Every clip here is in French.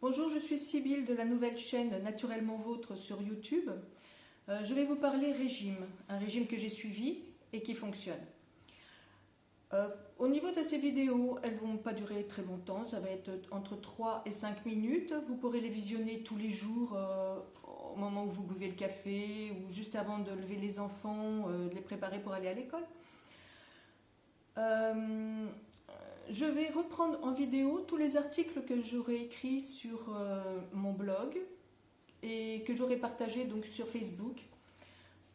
Bonjour, je suis Sybille de la nouvelle chaîne Naturellement Vôtre sur YouTube. Je vais vous parler régime, un régime que j'ai suivi et qui fonctionne. Au niveau de ces vidéos, elles ne vont pas durer très longtemps, ça va être entre 3 et 5 minutes. Vous pourrez les visionner tous les jours au moment où vous buvez le café ou juste avant de lever les enfants, de les préparer pour aller à l'école. Je vais reprendre en vidéo tous les articles que j'aurai écrits sur mon blog et que j'aurai partagés donc sur Facebook.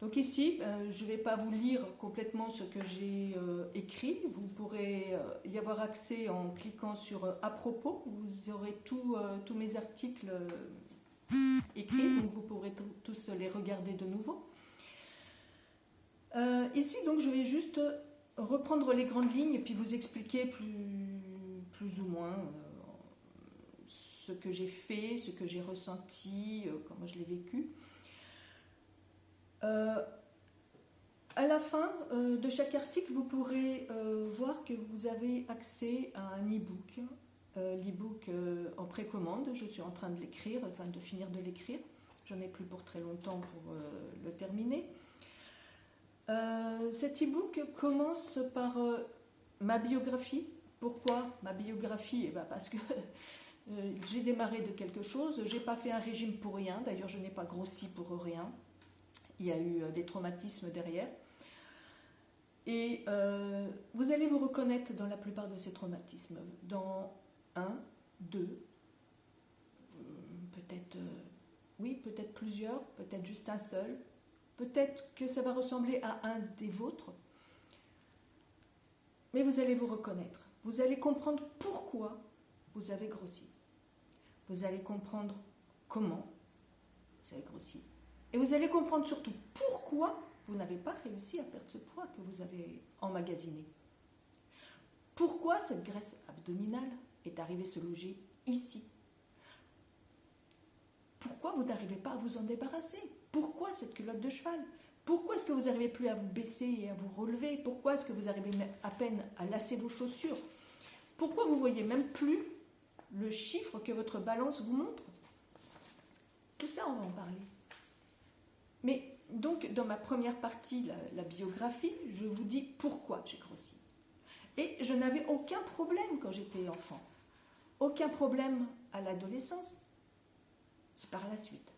Donc ici, je ne vais pas vous lire complètement ce que j'ai écrit. Vous pourrez y avoir accès en cliquant sur à propos. Vous aurez tous mes articles écrits, donc vous pourrez tous les regarder de nouveau. Ici, donc, je vais juste reprendre les grandes lignes et puis vous expliquer plus ou moins ce que j'ai fait, ce que j'ai ressenti, comment je l'ai vécu. À la fin de chaque article, vous pourrez voir que vous avez accès à un e-book. L'e-book en précommande, je suis en train de l'écrire, enfin de finir de l'écrire. J'en ai plus pour très longtemps pour le terminer. Cet e-book commence par ma biographie. Pourquoi ma biographie? Parce que j'ai démarré de quelque chose, je n'ai pas fait un régime pour rien, d'ailleurs je n'ai pas grossi pour rien. Il y a eu des traumatismes derrière. Et vous allez vous reconnaître dans la plupart de ces traumatismes. Dans un, deux, peut-être, oui, peut-être plusieurs, peut-être juste un seul. Peut-être que ça va ressembler à un des vôtres. Mais vous allez vous reconnaître. Vous allez comprendre pourquoi vous avez grossi. Vous allez comprendre comment vous avez grossi. Et vous allez comprendre surtout pourquoi vous n'avez pas réussi à perdre ce poids que vous avez emmagasiné. Pourquoi cette graisse abdominale est arrivée se loger ici. Pourquoi vous n'arrivez pas à vous en débarrasser? Pourquoi cette culotte de cheval? Pourquoi est-ce que vous n'arrivez plus à vous baisser et à vous relever? Pourquoi est-ce que vous arrivez à peine à lasser vos chaussures? Pourquoi vous ne voyez même plus le chiffre que votre balance vous montre? Tout ça, on va en parler. Mais donc, dans ma première partie, la biographie, je vous dis pourquoi j'ai grossi. Et je n'avais aucun problème quand j'étais enfant. Aucun problème à l'adolescence. C'est par la suite.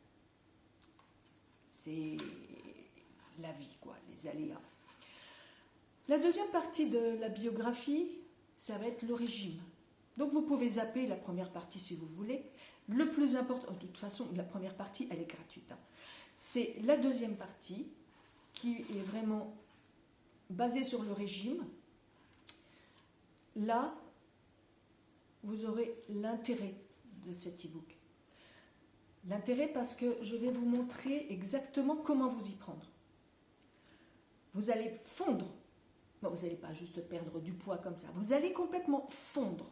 C'est la vie, quoi, les aléas. La deuxième partie de la biographie, ça va être le régime. Donc vous pouvez zapper la première partie si vous voulez. Le plus important, de toute façon, la première partie, elle est gratuite. C'est la deuxième partie qui est vraiment basée sur le régime. Là, vous aurez l'intérêt de cet e-book. L'intérêt parce que je vais vous montrer exactement comment vous y prendre. Vous allez fondre. Non, vous n'allez pas juste perdre du poids comme ça. Vous allez complètement fondre.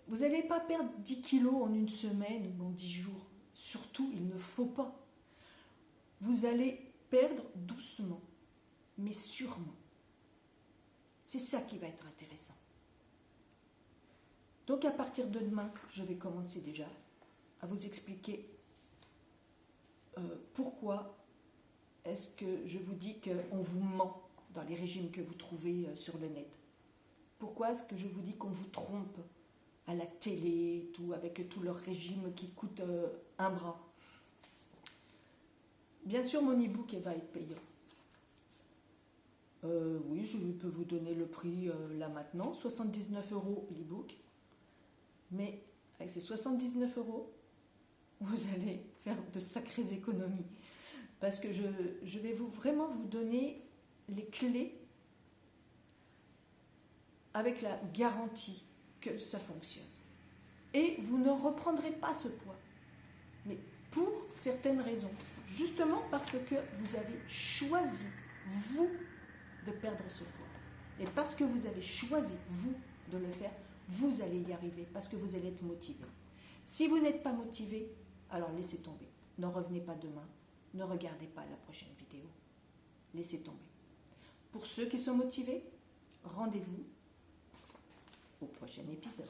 Vous n'allez pas perdre 10 kilos en une semaine ou en 10 jours. Surtout, il ne faut pas. Vous allez perdre doucement, mais sûrement. C'est ça qui va être intéressant. Donc à partir de demain, je vais commencer déjà à vous expliquer pourquoi est-ce que je vous dis qu'on vous ment dans les régimes que vous trouvez sur le net. Pourquoi est-ce que je vous dis qu'on vous trompe à la télé, tout, avec tous leurs régimes qui coûtent un bras. Bien sûr, mon e-book va être payant. Oui, je peux vous donner le prix là maintenant, 79 € l'e-book. Mais avec ces 79 €, vous allez faire de sacrées économies. Parce que je vais vraiment vous donner les clés avec la garantie que ça fonctionne. Et vous ne reprendrez pas ce poids. Mais pour certaines raisons. Justement parce que vous avez choisi, vous, de perdre ce poids. Et parce que vous avez choisi, vous, de le faire, vous allez y arriver. Parce que vous allez être motivé. Si vous n'êtes pas motivé, alors laissez tomber. Ne revenez pas demain. Ne regardez pas la prochaine vidéo. Laissez tomber. Pour ceux qui sont motivés, rendez-vous au prochain épisode.